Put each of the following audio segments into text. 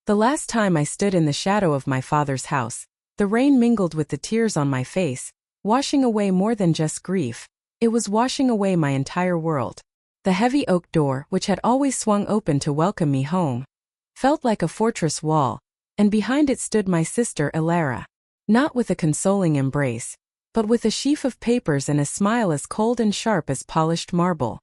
The last time I stood in the shadow of my father's house, the rain mingled with the tears on my face, washing away more than just grief. It was washing away my entire world. The heavy oak door, which had always swung open to welcome me home, felt like a fortress wall, and behind it stood my sister Elara. Not with a consoling embrace, but with a sheaf of papers and a smile as cold and sharp as polished marble.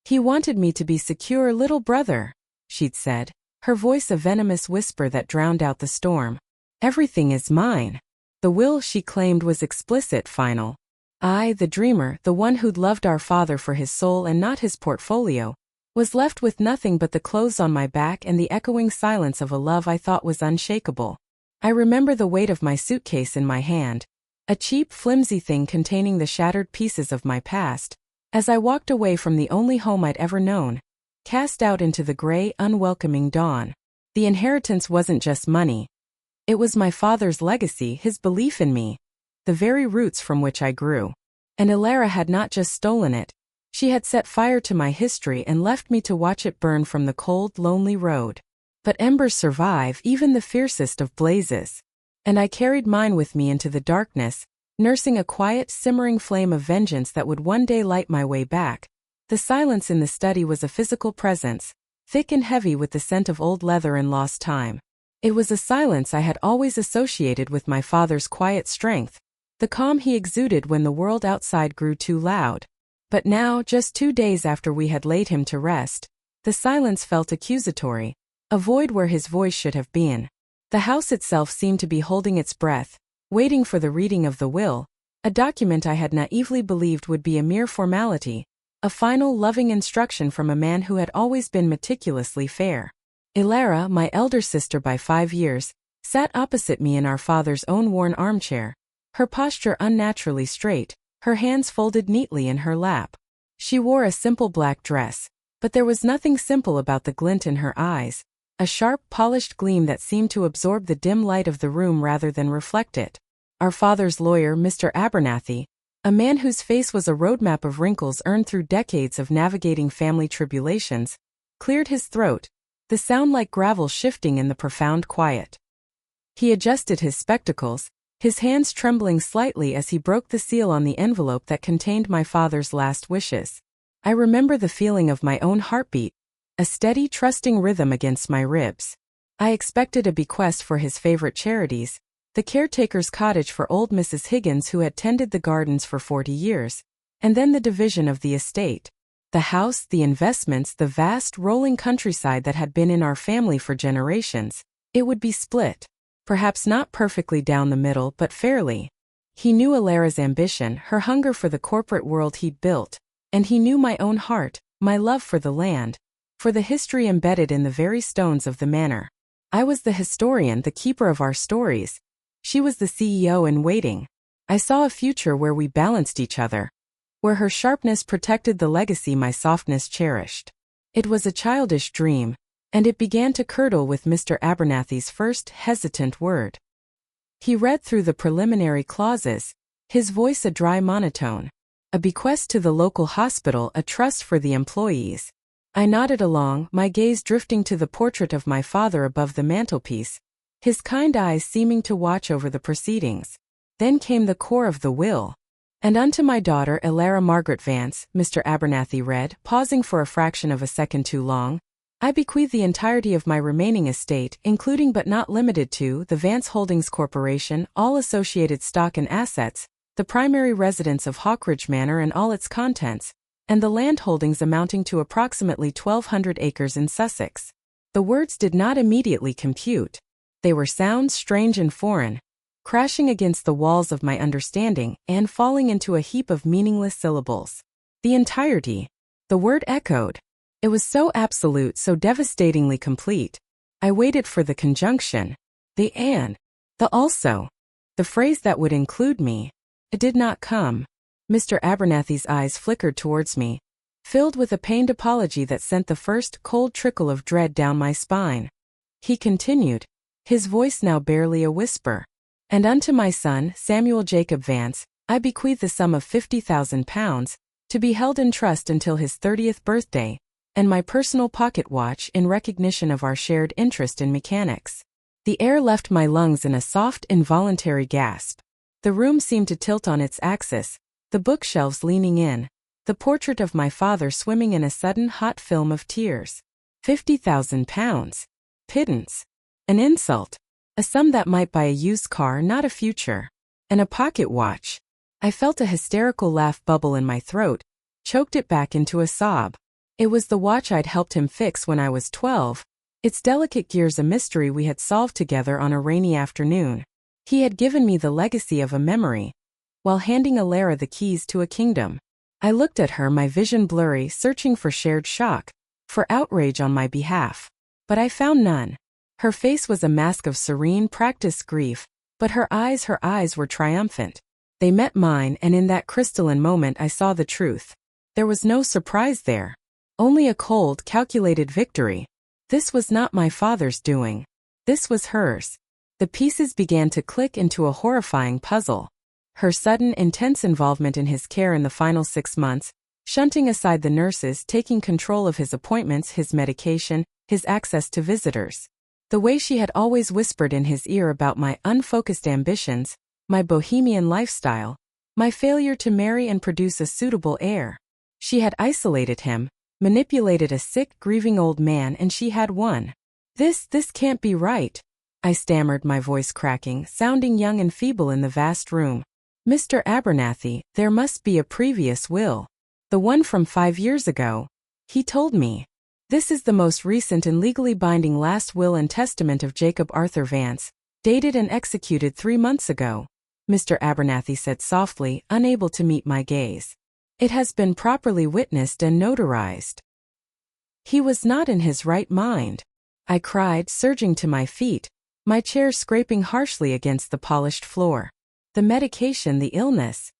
"He wanted me to be secure, little brother," she'd said, her voice a venomous whisper that drowned out the storm. "Everything is mine." The will, she claimed, was explicit, final. I, the dreamer, the one who'd loved our father for his soul and not his portfolio, was left with nothing but the clothes on my back and the echoing silence of a love I thought was unshakable. I remember the weight of my suitcase in my hand, a cheap, flimsy thing containing the shattered pieces of my past, as I walked away from the only home I'd ever known, cast out into the gray, unwelcoming dawn. The inheritance wasn't just money. It was my father's legacy, his belief in me, the very roots from which I grew. And Elara had not just stolen it, she had set fire to my history and left me to watch it burn from the cold, lonely road. But embers survive even the fiercest of blazes. And I carried mine with me into the darkness, nursing a quiet, simmering flame of vengeance that would one day light my way back. The silence in the study was a physical presence, thick and heavy with the scent of old leather and lost time. It was a silence I had always associated with my father's quiet strength, the calm he exuded when the world outside grew too loud. But now, just 2 days after we had laid him to rest, the silence felt accusatory, a void where his voice should have been. The house itself seemed to be holding its breath, waiting for the reading of the will, a document I had naively believed would be a mere formality, a final loving instruction from a man who had always been meticulously fair. Elara, my elder sister by 5 years, sat opposite me in our father's own worn armchair, her posture unnaturally straight, her hands folded neatly in her lap. She wore a simple black dress, but there was nothing simple about the glint in her eyes, a sharp, polished gleam that seemed to absorb the dim light of the room rather than reflect it. Our father's lawyer, Mr. Abernathy, a man whose face was a roadmap of wrinkles earned through decades of navigating family tribulations, cleared his throat, the sound like gravel shifting in the profound quiet. He adjusted his spectacles, his hands trembling slightly as he broke the seal on the envelope that contained my father's last wishes. I remember the feeling of my own heartbeat, a steady, trusting rhythm against my ribs. I expected a bequest for his favorite charities, the caretaker's cottage for old Mrs. Higgins who had tended the gardens for 40 years, and then the division of the estate. The house, the investments, the vast, rolling countryside that had been in our family for generations. It would be split. Perhaps not perfectly down the middle, but fairly. He knew Elara's ambition, her hunger for the corporate world he'd built, and he knew my own heart, my love for the land, for the history embedded in the very stones of the manor. I was the historian, the keeper of our stories. She was the CEO in waiting. I saw a future where we balanced each other, where her sharpness protected the legacy my softness cherished. It was a childish dream, and it began to curdle with Mr. Abernathy's first hesitant word. He read through the preliminary clauses, his voice a dry monotone. A bequest to the local hospital, a trust for the employees. I nodded along, my gaze drifting to the portrait of my father above the mantelpiece, his kind eyes seeming to watch over the proceedings. Then came the core of the will. "And unto my daughter Elara Margaret Vance," Mr. Abernathy read, pausing for a fraction of a second too long, "I bequeath the entirety of my remaining estate, including but not limited to the Vance Holdings Corporation, all associated stock and assets, the primary residence of Hawkridge Manor and all its contents, and the land holdings amounting to approximately 1,200 acres in Sussex." The words did not immediately compute. They were sounds strange and foreign, crashing against the walls of my understanding and falling into a heap of meaningless syllables. The entirety. The word echoed. It was so absolute, so devastatingly complete. I waited for the conjunction, the and, the also, the phrase that would include me. It did not come. Mr. Abernathy's eyes flickered towards me, filled with a pained apology that sent the first cold trickle of dread down my spine. He continued, his voice now barely a whisper. "And unto my son, Samuel Jacob Vance, I bequeath the sum of £50,000, to be held in trust until his 30th birthday, and my personal pocket watch in recognition of our shared interest in mechanics. The air left my lungs in a soft, involuntary gasp. The room seemed to tilt on its axis, the bookshelves leaning in, the portrait of my father swimming in a sudden hot film of tears. 50,000 pounds. Pittance. An insult. A sum that might buy a used car, not a future. And a pocket watch. I felt a hysterical laugh bubble in my throat, choked it back into a sob. It was the watch I'd helped him fix when I was 12, its delicate gears a mystery we had solved together on a rainy afternoon. He had given me the legacy of a memory, while handing Elara the keys to a kingdom. I looked at her, my vision blurry, searching for shared shock, for outrage on my behalf. But I found none. Her face was a mask of serene, practiced grief, but her eyes were triumphant. They met mine, and in that crystalline moment I saw the truth. There was no surprise there. Only a cold, calculated victory. This was not my father's doing. This was hers. The pieces began to click into a horrifying puzzle. Her sudden, intense involvement in his care in the final 6 months, shunting aside the nurses, taking control of his appointments, his medication, his access to visitors. The way she had always whispered in his ear about my unfocused ambitions, my bohemian lifestyle, my failure to marry and produce a suitable heir. She had isolated him, manipulated a sick, grieving old man, and she had won. This can't be right, I stammered, my voice cracking, sounding young and feeble in the vast room. Mr. Abernathy, there must be a previous will. The one from 5 years ago. He told me. This is the most recent and legally binding last will and testament of Jacob Arthur Vance, dated and executed 3 months ago, Mr. Abernathy said softly, unable to meet my gaze. It has been properly witnessed and notarized. He was not in his right mind, I cried, surging to my feet, my chair scraping harshly against the polished floor. The medication, the illness.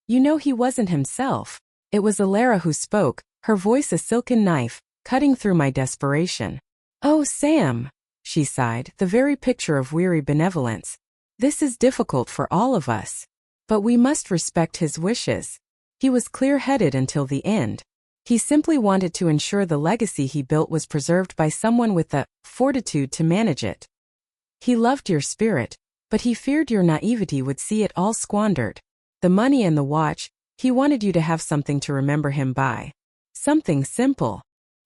You know, he wasn't himself. It was Elara who spoke, her voice a silken knife, cutting through my desperation. Oh, Sam, she sighed, the very picture of weary benevolence. This is difficult for all of us. But we must respect his wishes. He was clear-headed until the end. He simply wanted to ensure the legacy he built was preserved by someone with the fortitude to manage it. He loved your spirit, but he feared your naivety would see it all squandered. The money and the watch, he wanted you to have something to remember him by. Something simple.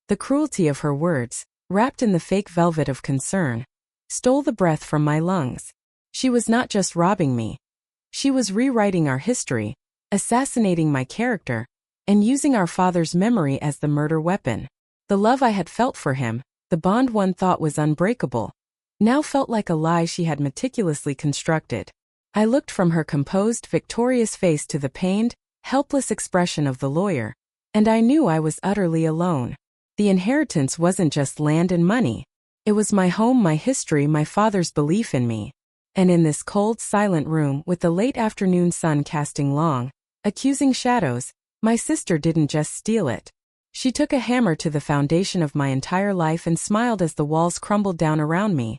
The cruelty of her words, wrapped in the fake velvet of concern, stole the breath from my lungs. She was not just robbing me. She was rewriting our history, assassinating my character, and using our father's memory as the murder weapon. The love I had felt for him, the bond one thought was unbreakable, now felt like a lie she had meticulously constructed. I looked from her composed, victorious face to the pained, helpless expression of the lawyer, and I knew I was utterly alone. The inheritance wasn't just land and money. It was my home, my history, my father's belief in me. And in this cold, silent room, with the late afternoon sun casting long, accusing shadows, my sister didn't just steal it. She took a hammer to the foundation of my entire life and smiled as the walls crumbled down around me.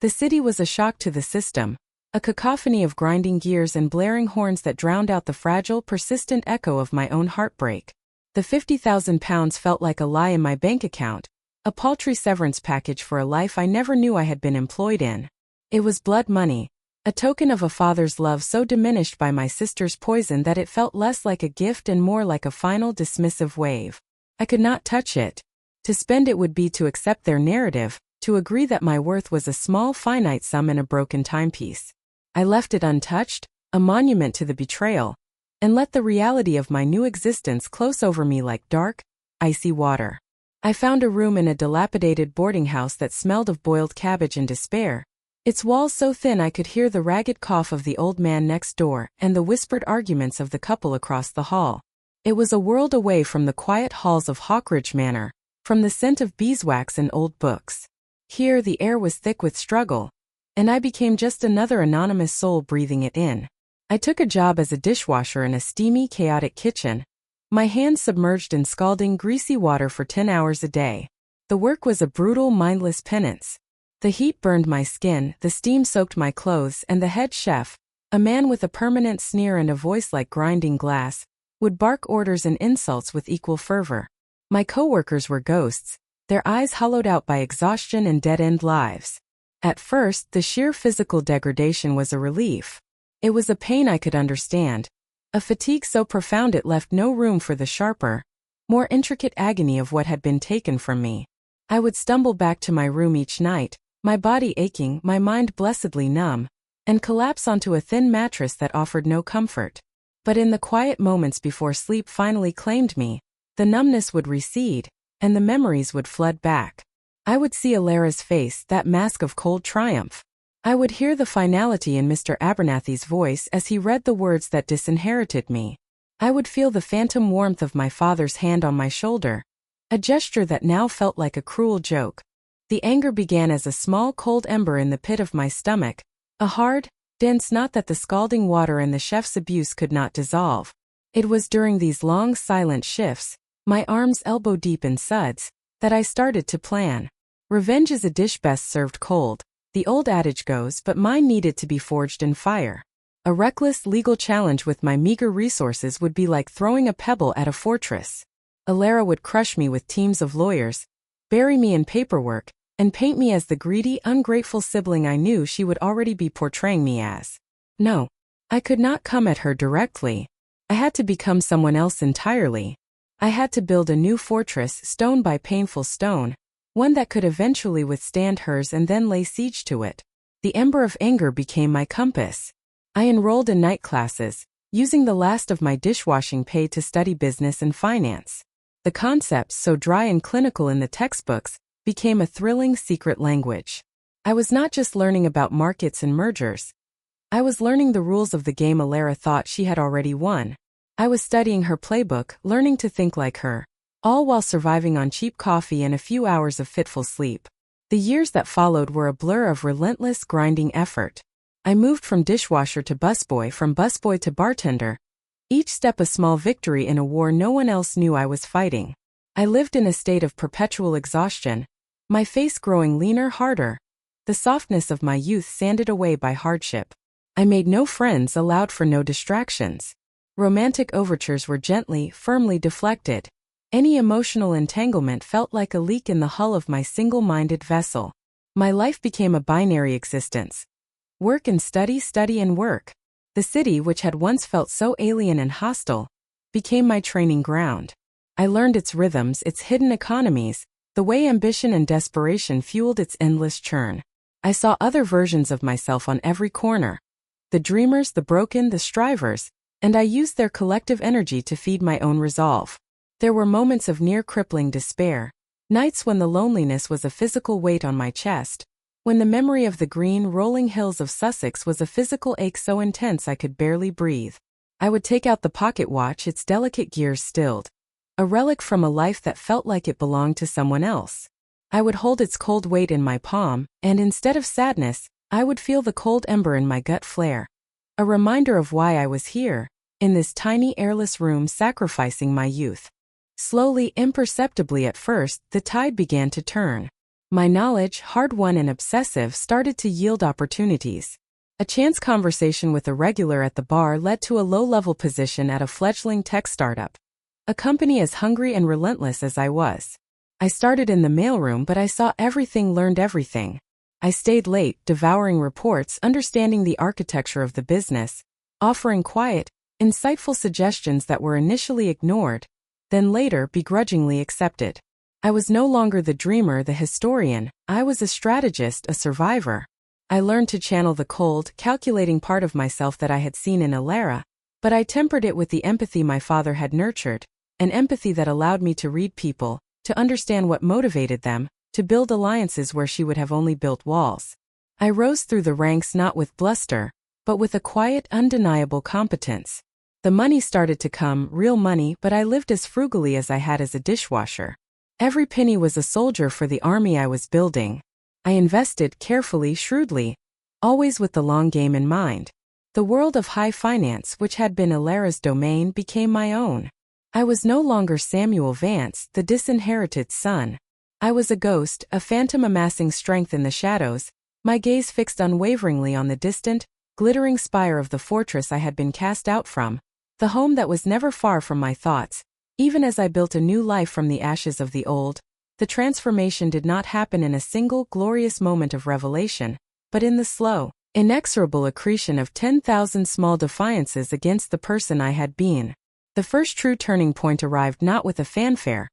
The city was a shock to the system, a cacophony of grinding gears and blaring horns that drowned out the fragile, persistent echo of my own heartbreak. The 50,000 pounds felt like a lie in my bank account, a paltry severance package for a life I never knew I had been employed in. It was blood money, a token of a father's love so diminished by my sister's poison that it felt less like a gift and more like a final dismissive wave. I could not touch it. To spend it would be to accept their narrative, to agree that my worth was a small finite sum in a broken timepiece. I left it untouched, a monument to the betrayal, and let the reality of my new existence close over me like dark, icy water. I found a room in a dilapidated boarding house that smelled of boiled cabbage and despair, its walls so thin I could hear the ragged cough of the old man next door and the whispered arguments of the couple across the hall. It was a world away from the quiet halls of Hawkridge Manor, from the scent of beeswax and old books. Here the air was thick with struggle, and I became just another anonymous soul breathing it in. I took a job as a dishwasher in a steamy, chaotic kitchen, my hands submerged in scalding, greasy water for 10 hours a day. The work was a brutal, mindless penance. The heat burned my skin, the steam soaked my clothes, and the head chef, a man with a permanent sneer and a voice like grinding glass, would bark orders and insults with equal fervor. My coworkers were ghosts, their eyes hollowed out by exhaustion and dead-end lives. At first, the sheer physical degradation was a relief. It was a pain I could understand, a fatigue so profound it left no room for the sharper, more intricate agony of what had been taken from me. I would stumble back to my room each night, my body aching, my mind blessedly numb, and collapse onto a thin mattress that offered no comfort. But in the quiet moments before sleep finally claimed me, the numbness would recede, and the memories would flood back. I would see Elara's face, that mask of cold triumph. I would hear the finality in Mr. Abernathy's voice as he read the words that disinherited me. I would feel the phantom warmth of my father's hand on my shoulder, a gesture that now felt like a cruel joke. The anger began as a small cold ember in the pit of my stomach, a hard, dense knot that the scalding water and the chef's abuse could not dissolve. It was during these long silent shifts, my arms elbow-deep in suds, that I started to plan. Revenge is a dish best served cold, the old adage goes, but mine needed to be forged in fire. A reckless legal challenge with my meager resources would be like throwing a pebble at a fortress. Elara would crush me with teams of lawyers, bury me in paperwork, and paint me as the greedy, ungrateful sibling I knew she would already be portraying me as. No, I could not come at her directly. I had to become someone else entirely. I had to build a new fortress, stone by painful stone, one that could eventually withstand hers and then lay siege to it. The ember of anger became my compass. I enrolled in night classes, using the last of my dishwashing pay to study business and finance. The concepts, so dry and clinical in the textbooks, became a thrilling secret language. I was not just learning about markets and mergers. I was learning the rules of the game Elara thought she had already won. I was studying her playbook, learning to think like her, all while surviving on cheap coffee and a few hours of fitful sleep. The years that followed were a blur of relentless, grinding effort. I moved from dishwasher to busboy, from busboy to bartender, each step a small victory in a war no one else knew I was fighting. I lived in a state of perpetual exhaustion, my face growing leaner, harder, the softness of my youth sanded away by hardship. I made no friends, allowed for no distractions. Romantic overtures were gently, firmly deflected. Any emotional entanglement felt like a leak in the hull of my single-minded vessel. My life became a binary existence. Work and study, study and work. The city, which had once felt so alien and hostile, became my training ground. I learned its rhythms, its hidden economies, the way ambition and desperation fueled its endless churn. I saw other versions of myself on every corner. The dreamers, the broken, the strivers, and I used their collective energy to feed my own resolve. There were moments of near-crippling despair, nights when the loneliness was a physical weight on my chest, when the memory of the green, rolling hills of Sussex was a physical ache so intense I could barely breathe. I would take out the pocket watch, its delicate gears stilled, a relic from a life that felt like it belonged to someone else. I would hold its cold weight in my palm, and instead of sadness, I would feel the cold ember in my gut flare. A reminder of why I was here, in this tiny airless room sacrificing my youth. Slowly, imperceptibly at first, the tide began to turn. My knowledge, hard-won and obsessive, started to yield opportunities. A chance conversation with a regular at the bar led to a low-level position at a fledgling tech startup. A company as hungry and relentless as I was. I started in the mailroom, but I saw everything, learned everything. I stayed late, devouring reports, understanding the architecture of the business, offering quiet, insightful suggestions that were initially ignored, then later begrudgingly accepted. I was no longer the dreamer, the historian. I was a strategist, a survivor. I learned to channel the cold, calculating part of myself that I had seen in Elara, but I tempered it with the empathy my father had nurtured, an empathy that allowed me to read people, to understand what motivated them, to build alliances where she would have only built walls. I rose through the ranks not with bluster, but with a quiet, undeniable competence. The money started to come, real money, but I lived as frugally as I had as a dishwasher. Every penny was a soldier for the army I was building. I invested carefully, shrewdly, always with the long game in mind. The world of high finance, which had been Elara's domain, became my own. I was no longer Samuel Vance, the disinherited son. I was a ghost, a phantom amassing strength in the shadows, my gaze fixed unwaveringly on the distant, glittering spire of the fortress I had been cast out from, the home that was never far from my thoughts, Even as I built a new life from the ashes of the old, the transformation did not happen in a single glorious moment of revelation, but in the slow, inexorable accretion of 10,000 small defiances against the person I had been. The first true turning point arrived not with a fanfare,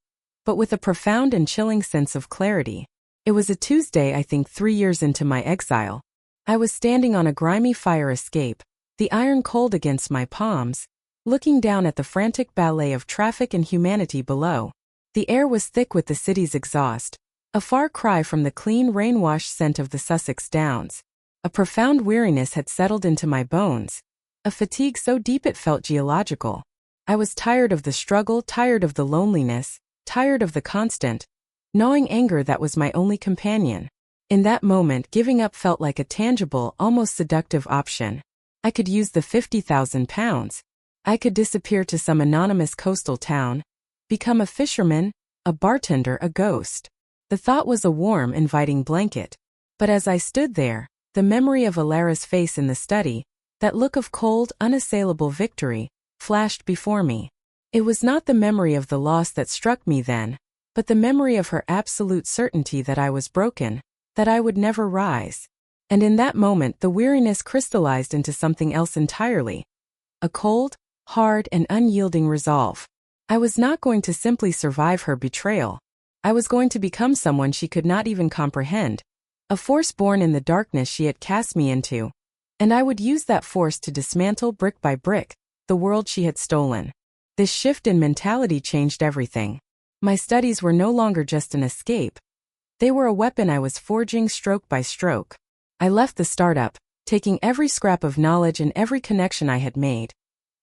but with a profound and chilling sense of clarity. It was a Tuesday, I think 3 years into my exile. I was standing on a grimy fire escape, the iron cold against my palms, looking down at the frantic ballet of traffic and humanity below. The air was thick with the city's exhaust, a far cry from the clean rain-washed scent of the Sussex Downs. A profound weariness had settled into my bones, a fatigue so deep it felt geological. I was tired of the struggle, tired of the loneliness, tired of the constant, gnawing anger that was my only companion. In that moment, giving up felt like a tangible, almost seductive option. I could use the £50,000. I could disappear to some anonymous coastal town, become a fisherman, a bartender, a ghost. The thought was a warm, inviting blanket. But as I stood there, the memory of Elara's face in the study, that look of cold, unassailable victory, flashed before me. It was not the memory of the loss that struck me then, but the memory of her absolute certainty that I was broken, that I would never rise. And in that moment the weariness crystallized into something else entirely. A cold, hard and unyielding resolve. I was not going to simply survive her betrayal. I was going to become someone she could not even comprehend, a force born in the darkness she had cast me into. And I would use that force to dismantle brick by brick the world she had stolen. This shift in mentality changed everything. My studies were no longer just an escape. They were a weapon I was forging stroke by stroke. I left the startup, taking every scrap of knowledge and every connection I had made,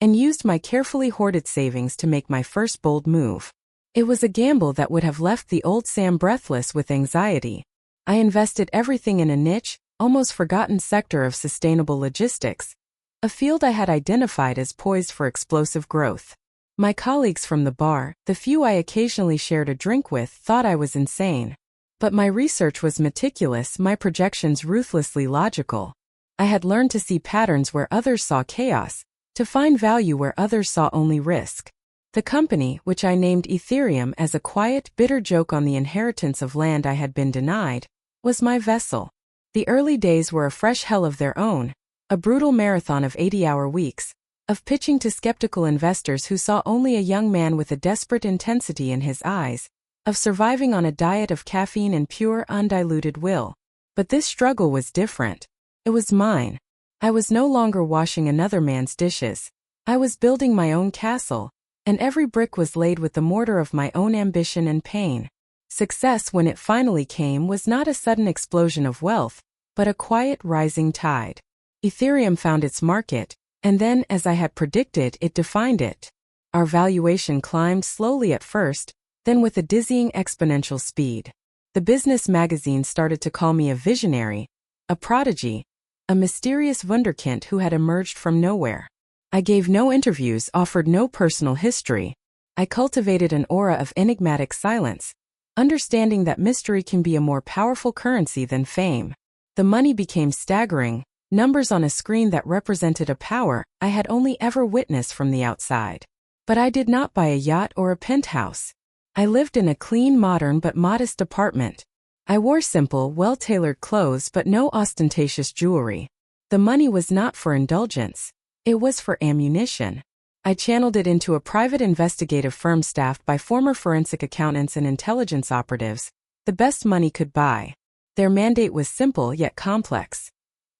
and used my carefully hoarded savings to make my first bold move. It was a gamble that would have left the old Sam breathless with anxiety. I invested everything in a niche, almost forgotten sector of sustainable logistics, a field I had identified as poised for explosive growth. My colleagues from the bar, the few I occasionally shared a drink with, thought I was insane. But my research was meticulous, my projections ruthlessly logical. I had learned to see patterns where others saw chaos, to find value where others saw only risk. The company, which I named Ethereum as a quiet, bitter joke on the inheritance of land I had been denied, was my vessel. The early days were a fresh hell of their own, a brutal marathon of 80-hour weeks, of pitching to skeptical investors who saw only a young man with a desperate intensity in his eyes, of surviving on a diet of caffeine and pure, undiluted will. But this struggle was different. It was mine. I was no longer washing another man's dishes. I was building my own castle, and every brick was laid with the mortar of my own ambition and pain. Success, when it finally came, was not a sudden explosion of wealth, but a quiet rising tide. Ethereum found its market, and then, as I had predicted, it defined it. Our valuation climbed slowly at first, then with a dizzying exponential speed. The business magazines started to call me a visionary, a prodigy, a mysterious wunderkind who had emerged from nowhere. I gave no interviews, offered no personal history. I cultivated an aura of enigmatic silence, understanding that mystery can be a more powerful currency than fame. The money became staggering, numbers on a screen that represented a power I had only ever witnessed from the outside. But I did not buy a yacht or a penthouse. I lived in a clean, modern but modest apartment. I wore simple, well-tailored clothes but no ostentatious jewelry. The money was not for indulgence. It was for ammunition. I channeled it into a private investigative firm staffed by former forensic accountants and intelligence operatives, the best money could buy. Their mandate was simple yet complex.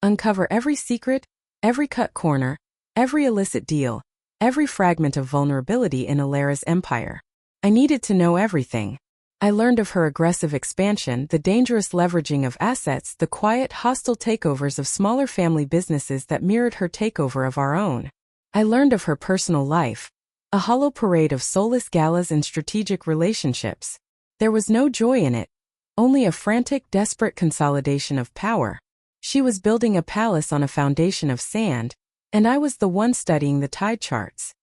Uncover every secret, every cut corner, every illicit deal, every fragment of vulnerability in Elara's empire. I needed to know everything. I learned of her aggressive expansion, the dangerous leveraging of assets, the quiet, hostile takeovers of smaller family businesses that mirrored her takeover of our own. I learned of her personal life, a hollow parade of soulless galas and strategic relationships. There was no joy in it, only a frantic, desperate consolidation of power. She was building a palace on a foundation of sand, and I was the one studying the tide charts.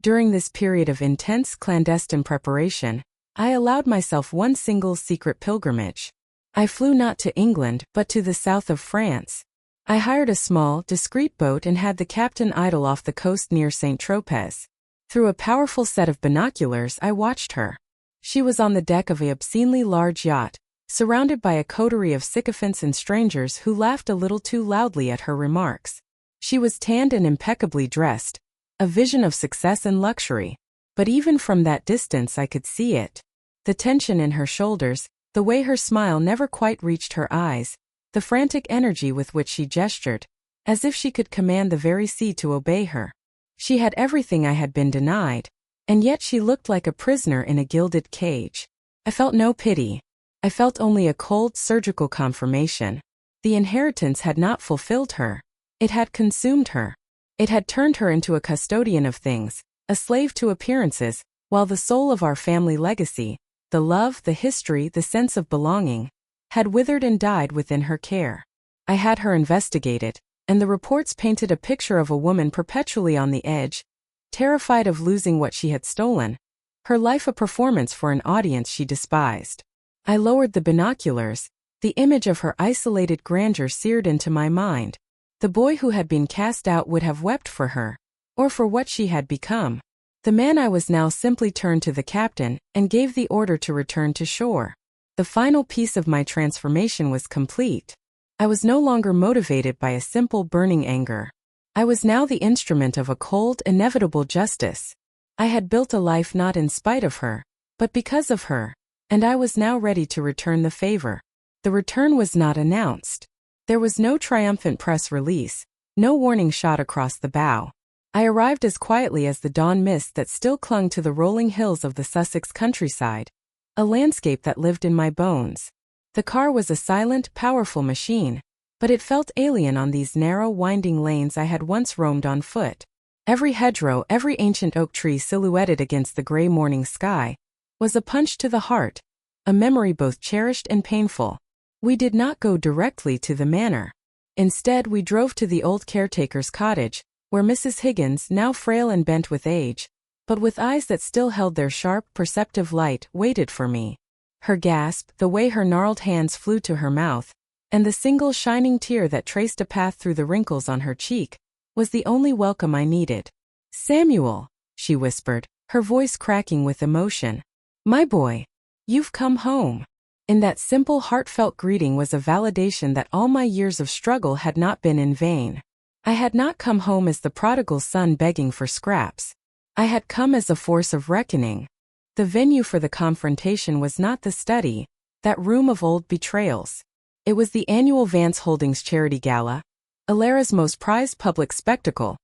During this period of intense, clandestine preparation, I allowed myself one single secret pilgrimage. I flew not to England, but to the south of France. I hired a small, discreet boat and had the captain idle off the coast near Saint-Tropez. Through a powerful set of binoculars, I watched her. She was on the deck of an obscenely large yacht, surrounded by a coterie of sycophants and strangers who laughed a little too loudly at her remarks. She was tanned and impeccably dressed, a vision of success and luxury. But even from that distance I could see it. The tension in her shoulders, the way her smile never quite reached her eyes, the frantic energy with which she gestured, as if she could command the very sea to obey her. She had everything I had been denied, and yet she looked like a prisoner in a gilded cage. I felt no pity. I felt only a cold, surgical confirmation. The inheritance had not fulfilled her. It had consumed her. It had turned her into a custodian of things, a slave to appearances, while the soul of our family legacy, the love, the history, the sense of belonging, had withered and died within her care. I had her investigated, and the reports painted a picture of a woman perpetually on the edge, terrified of losing what she had stolen, her life a performance for an audience she despised. I lowered the binoculars, the image of her isolated grandeur seared into my mind. The boy who had been cast out would have wept for her, or for what she had become. The man I was now simply turned to the captain and gave the order to return to shore. The final piece of my transformation was complete. I was no longer motivated by a simple burning anger. I was now the instrument of a cold, inevitable justice. I had built a life not in spite of her, but because of her, and I was now ready to return the favor. The return was not announced. There was no triumphant press release, no warning shot across the bow. I arrived as quietly as the dawn mist that still clung to the rolling hills of the Sussex countryside, a landscape that lived in my bones. The car was a silent, powerful machine, but it felt alien on these narrow, winding lanes I had once roamed on foot. Every hedgerow, every ancient oak tree silhouetted against the gray morning sky, was a punch to the heart, a memory both cherished and painful. We did not go directly to the manor. Instead, we drove to the old caretaker's cottage, where Mrs. Higgins, now frail and bent with age, but with eyes that still held their sharp, perceptive light, waited for me. Her gasp, the way her gnarled hands flew to her mouth, and the single shining tear that traced a path through the wrinkles on her cheek, was the only welcome I needed. "Samuel," she whispered, her voice cracking with emotion. "My boy, you've come home." In that simple, heartfelt greeting was a validation that all my years of struggle had not been in vain. I had not come home as the prodigal son begging for scraps. I had come as a force of reckoning. The venue for the confrontation was not the study, that room of old betrayals. It was the annual Vance Holdings charity gala, Elara's most prized public spectacle,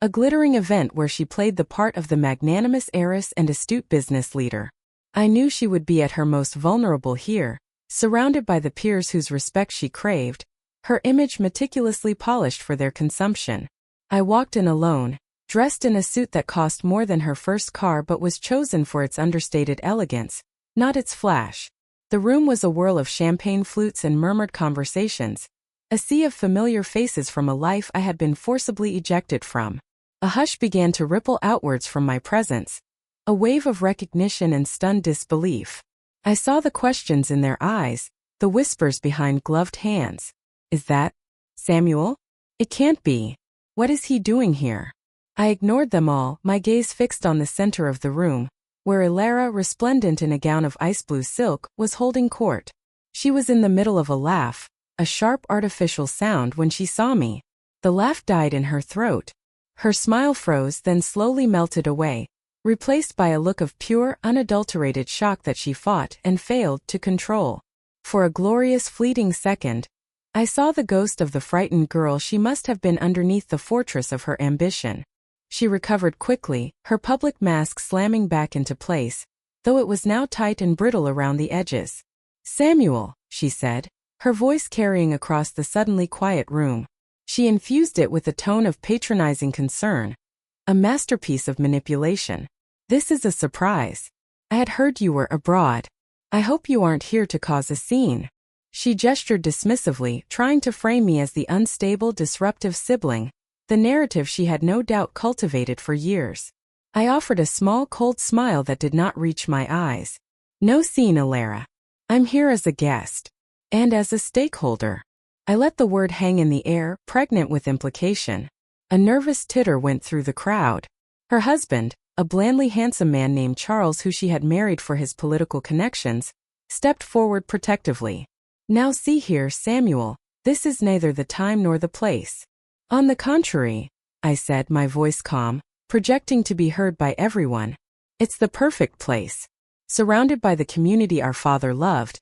a glittering event where she played the part of the magnanimous heiress and astute business leader. I knew she would be at her most vulnerable here, surrounded by the peers whose respect she craved, her image meticulously polished for their consumption. I walked in alone, dressed in a suit that cost more than her first car but was chosen for its understated elegance, not its flash. The room was a whirl of champagne flutes and murmured conversations, a sea of familiar faces from a life I had been forcibly ejected from. A hush began to ripple outwards from my presence, a wave of recognition and stunned disbelief. I saw the questions in their eyes, the whispers behind gloved hands. "Is that Samuel? It can't be. What is he doing here?" I ignored them all, my gaze fixed on the center of the room, where Elara, resplendent in a gown of ice blue silk, was holding court. She was in the middle of a laugh, a sharp artificial sound when she saw me. The laugh died in her throat. Her smile froze, then slowly melted away, replaced by a look of pure, unadulterated shock that she fought and failed to control. For a glorious fleeting second, I saw the ghost of the frightened girl she must have been underneath the fortress of her ambition. She recovered quickly, her public mask slamming back into place, though it was now tight and brittle around the edges. "Samuel," she said, her voice carrying across the suddenly quiet room. She infused it with a tone of patronizing concern, a masterpiece of manipulation. "This is a surprise. I had heard you were abroad. I hope you aren't here to cause a scene." She gestured dismissively, trying to frame me as the unstable, disruptive sibling, the narrative she had no doubt cultivated for years. I offered a small, cold smile that did not reach my eyes. "No scene, Elara. I'm here as a guest. And as a stakeholder." I let the word hang in the air, pregnant with implication. A nervous titter went through the crowd. Her husband, a blandly handsome man named Charles who she had married for his political connections, stepped forward protectively. "Now see here, Samuel, this is neither the time nor the place." "On the contrary," I said, my voice calm, projecting to be heard by everyone, "it's the perfect place. Surrounded by the community our father loved,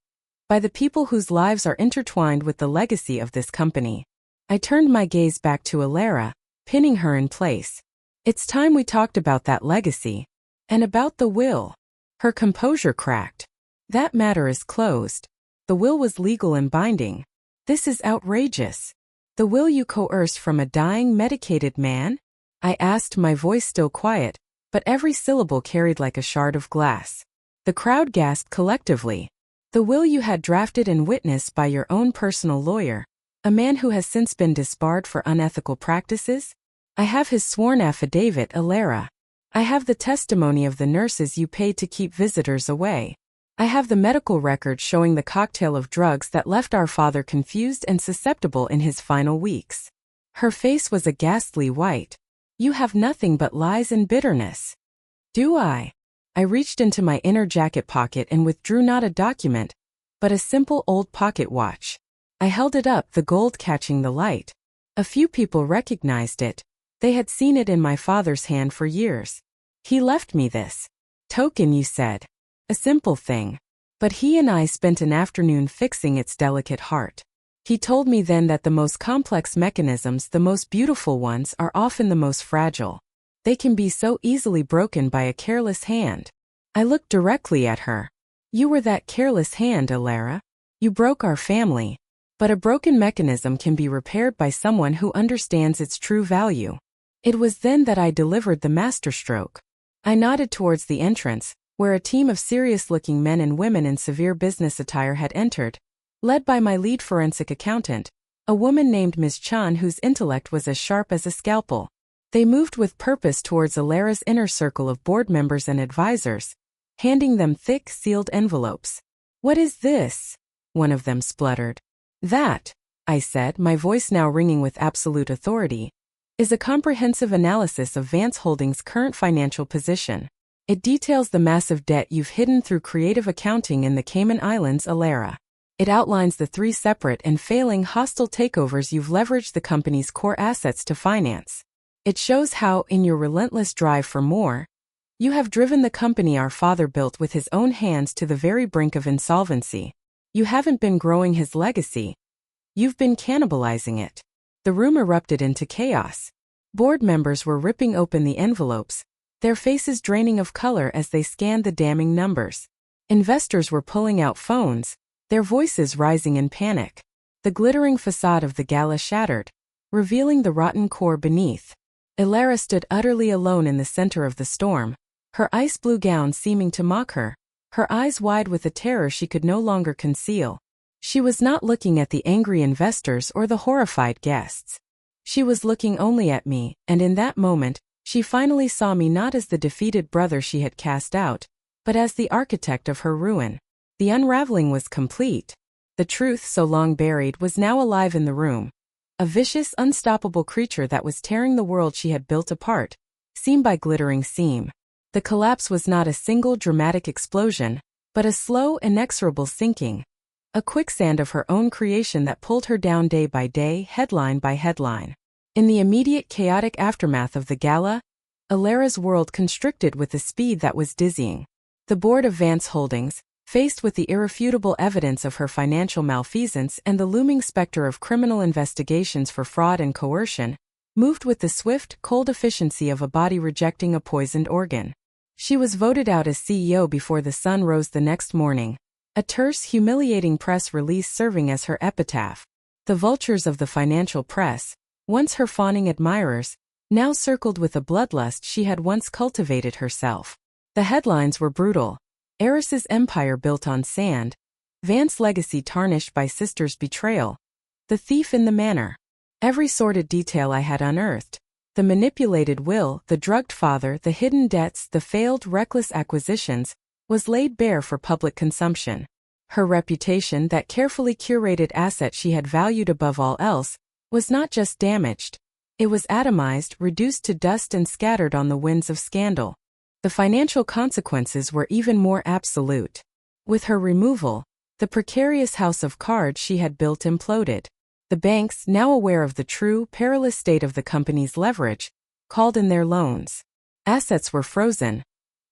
by the people whose lives are intertwined with the legacy of this company." I turned my gaze back to Elara, pinning her in place. "It's time we talked about that legacy. And about the will." Her composure cracked. "That matter is closed. The will was legal and binding. This is outrageous." "The will you coerced from a dying, medicated man?" I asked, my voice still quiet, but every syllable carried like a shard of glass. The crowd gasped collectively. "The will you had drafted and witnessed by your own personal lawyer, a man who has since been disbarred for unethical practices? I have his sworn affidavit, Elara. I have the testimony of the nurses you paid to keep visitors away. I have the medical record showing the cocktail of drugs that left our father confused and susceptible in his final weeks." Her face was a ghastly white. "You have nothing but lies and bitterness." "Do I?" I reached into my inner jacket pocket and withdrew not a document, but a simple old pocket watch. I held it up, the gold catching the light. A few people recognized it. They had seen it in my father's hand for years. "He left me this token," you said. "A simple thing. But he and I spent an afternoon fixing its delicate heart. He told me then that the most complex mechanisms, the most beautiful ones, are often the most fragile. They can be so easily broken by a careless hand." I looked directly at her. "You were that careless hand, Elara. You broke our family. But a broken mechanism can be repaired by someone who understands its true value." It was then that I delivered the masterstroke. I nodded towards the entrance, where a team of serious-looking men and women in severe business attire had entered, led by my lead forensic accountant, a woman named Ms. Chan whose intellect was as sharp as a scalpel. They moved with purpose towards Elara's inner circle of board members and advisors, handing them thick, sealed envelopes. "What is this?" one of them spluttered. "That," I said, my voice now ringing with absolute authority, "is a comprehensive analysis of Vance Holdings' current financial position. It details the massive debt you've hidden through creative accounting in the Cayman Islands, Elara. It outlines the 3 separate and failing hostile takeovers you've leveraged the company's core assets to finance. It shows how, in your relentless drive for more, you have driven the company our father built with his own hands to the very brink of insolvency. You haven't been growing his legacy. You've been cannibalizing it." The room erupted into chaos. Board members were ripping open the envelopes, their faces draining of color as they scanned the damning numbers. Investors were pulling out phones, their voices rising in panic. The glittering facade of the Gala shattered, revealing the rotten core beneath. Elara stood utterly alone in the center of the storm, her ice blue gown seeming to mock her, her eyes wide with a terror she could no longer conceal. She was not looking at the angry investors or the horrified guests. She was looking only at me, and in that moment, she finally saw me not as the defeated brother she had cast out, but as the architect of her ruin. The unraveling was complete. The truth, so long buried, was now alive in the room. A vicious, unstoppable creature that was tearing the world she had built apart, seam by glittering seam. The collapse was not a single dramatic explosion, but a slow, inexorable sinking. A quicksand of her own creation that pulled her down day by day, headline by headline. In the immediate chaotic aftermath of the Gala, Elara's world constricted with a speed that was dizzying. The board of Vance Holdings, faced with the irrefutable evidence of her financial malfeasance and the looming specter of criminal investigations for fraud and coercion, moved with the swift, cold efficiency of a body rejecting a poisoned organ. She was voted out as CEO before the sun rose the next morning, a terse, humiliating press release serving as her epitaph. The vultures of the financial press, once her fawning admirers, now circled with the bloodlust she had once cultivated herself. The headlines were brutal. Heiress's empire built on sand, Vance's legacy tarnished by sister's betrayal, the thief in the manor. Every sordid detail I had unearthed. The manipulated will, the drugged father, the hidden debts, the failed, reckless acquisitions, was laid bare for public consumption. Her reputation, that carefully curated asset she had valued above all else, was not just damaged. It was atomized, reduced to dust and scattered on the winds of scandal. The financial consequences were even more absolute. With her removal, the precarious house of cards she had built imploded. The banks, now aware of the true, perilous state of the company's leverage, called in their loans. Assets were frozen,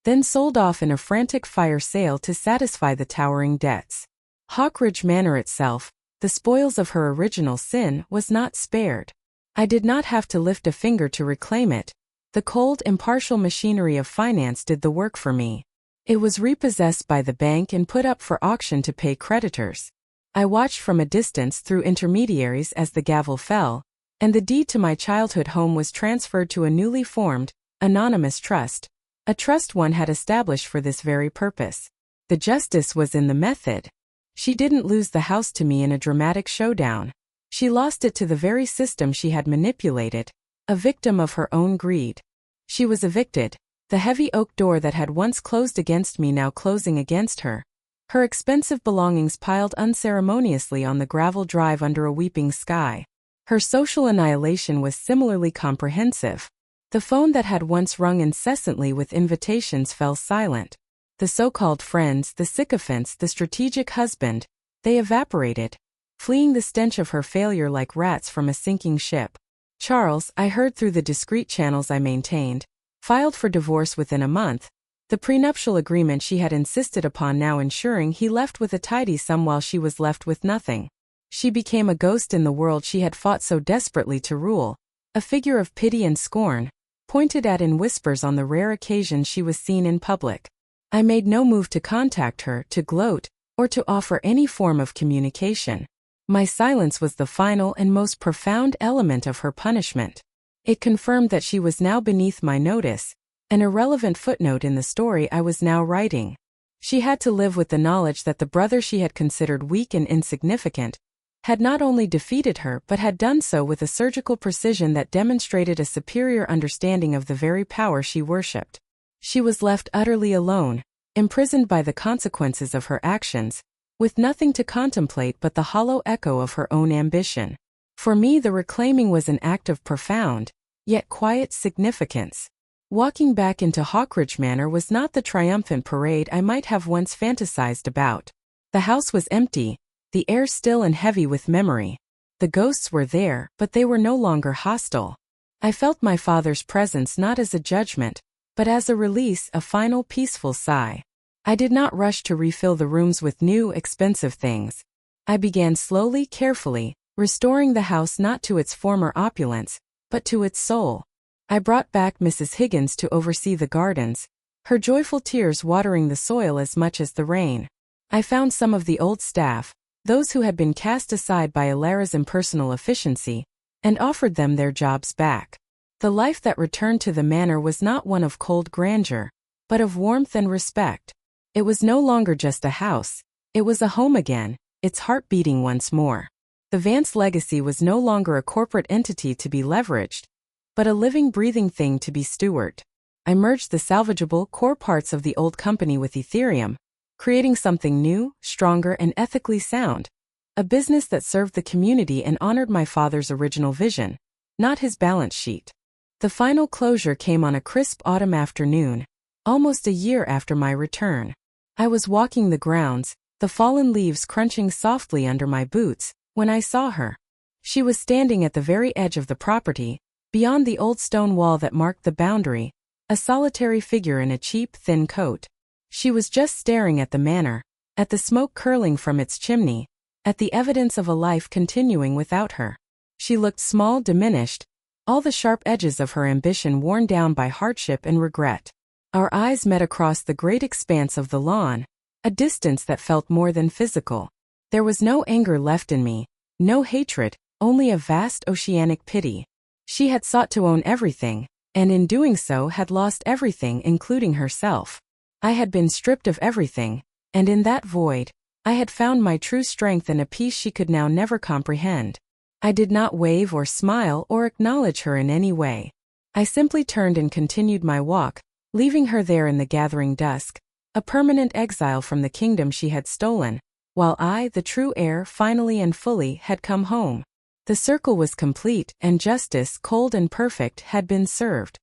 then sold off in a frantic fire sale to satisfy the towering debts. Hawkridge Manor itself, the spoils of her original sin, was not spared. I did not have to lift a finger to reclaim it. The cold, impartial machinery of finance did the work for me. It was repossessed by the bank and put up for auction to pay creditors. I watched from a distance through intermediaries as the gavel fell, and the deed to my childhood home was transferred to a newly formed, anonymous trust, a trust one had established for this very purpose. The justice was in the method. She didn't lose the house to me in a dramatic showdown. She lost it to the very system she had manipulated, a victim of her own greed. She was evicted, the heavy oak door that had once closed against me now closing against her. Her expensive belongings piled unceremoniously on the gravel drive under a weeping sky. Her social annihilation was similarly comprehensive. The phone that had once rung incessantly with invitations fell silent. The so-called friends, the sycophants, the strategic husband, they evaporated, fleeing the stench of her failure like rats from a sinking ship. Charles, I heard through the discreet channels I maintained, filed for divorce within a month, the prenuptial agreement she had insisted upon now ensuring he left with a tidy sum while she was left with nothing. She became a ghost in the world she had fought so desperately to rule, a figure of pity and scorn, pointed at in whispers on the rare occasions she was seen in public. I made no move to contact her, to gloat, or to offer any form of communication. My silence was the final and most profound element of her punishment. It confirmed that she was now beneath my notice, an irrelevant footnote in the story I was now writing. She had to live with the knowledge that the brother she had considered weak and insignificant had not only defeated her but had done so with a surgical precision that demonstrated a superior understanding of the very power she worshipped. She was left utterly alone, imprisoned by the consequences of her actions, with nothing to contemplate but the hollow echo of her own ambition. For me, the reclaiming was an act of profound, yet quiet significance. Walking back into Hawkridge Manor was not the triumphant parade I might have once fantasized about. The house was empty, the air still and heavy with memory. The ghosts were there, but they were no longer hostile. I felt my father's presence not as a judgment, but as a release, a final peaceful sigh. I did not rush to refill the rooms with new, expensive things. I began slowly, carefully, restoring the house not to its former opulence, but to its soul. I brought back Mrs. Higgins to oversee the gardens, her joyful tears watering the soil as much as the rain. I found some of the old staff, those who had been cast aside by Elara's impersonal efficiency, and offered them their jobs back. The life that returned to the manor was not one of cold grandeur, but of warmth and respect. It was no longer just a house, it was a home again, its heart beating once more. The Vance legacy was no longer a corporate entity to be leveraged, but a living, breathing thing to be stewarded. I merged the salvageable core parts of the old company with Ethereum, creating something new, stronger, and ethically sound. A business that served the community and honored my father's original vision, not his balance sheet. The final closure came on a crisp autumn afternoon, almost a year after my return. I was walking the grounds, the fallen leaves crunching softly under my boots, when I saw her. She was standing at the very edge of the property, beyond the old stone wall that marked the boundary, a solitary figure in a cheap, thin coat. She was just staring at the manor, at the smoke curling from its chimney, at the evidence of a life continuing without her. She looked small, diminished, all the sharp edges of her ambition worn down by hardship and regret. Our eyes met across the great expanse of the lawn, a distance that felt more than physical. There was no anger left in me, no hatred, only a vast oceanic pity. She had sought to own everything, and in doing so had lost everything including herself. I had been stripped of everything, and in that void, I had found my true strength and a peace she could now never comprehend. I did not wave or smile or acknowledge her in any way. I simply turned and continued my walk, leaving her there in the gathering dusk, a permanent exile from the kingdom she had stolen, while I, the true heir, finally and fully, had come home. The circle was complete, and justice, cold and perfect, had been served.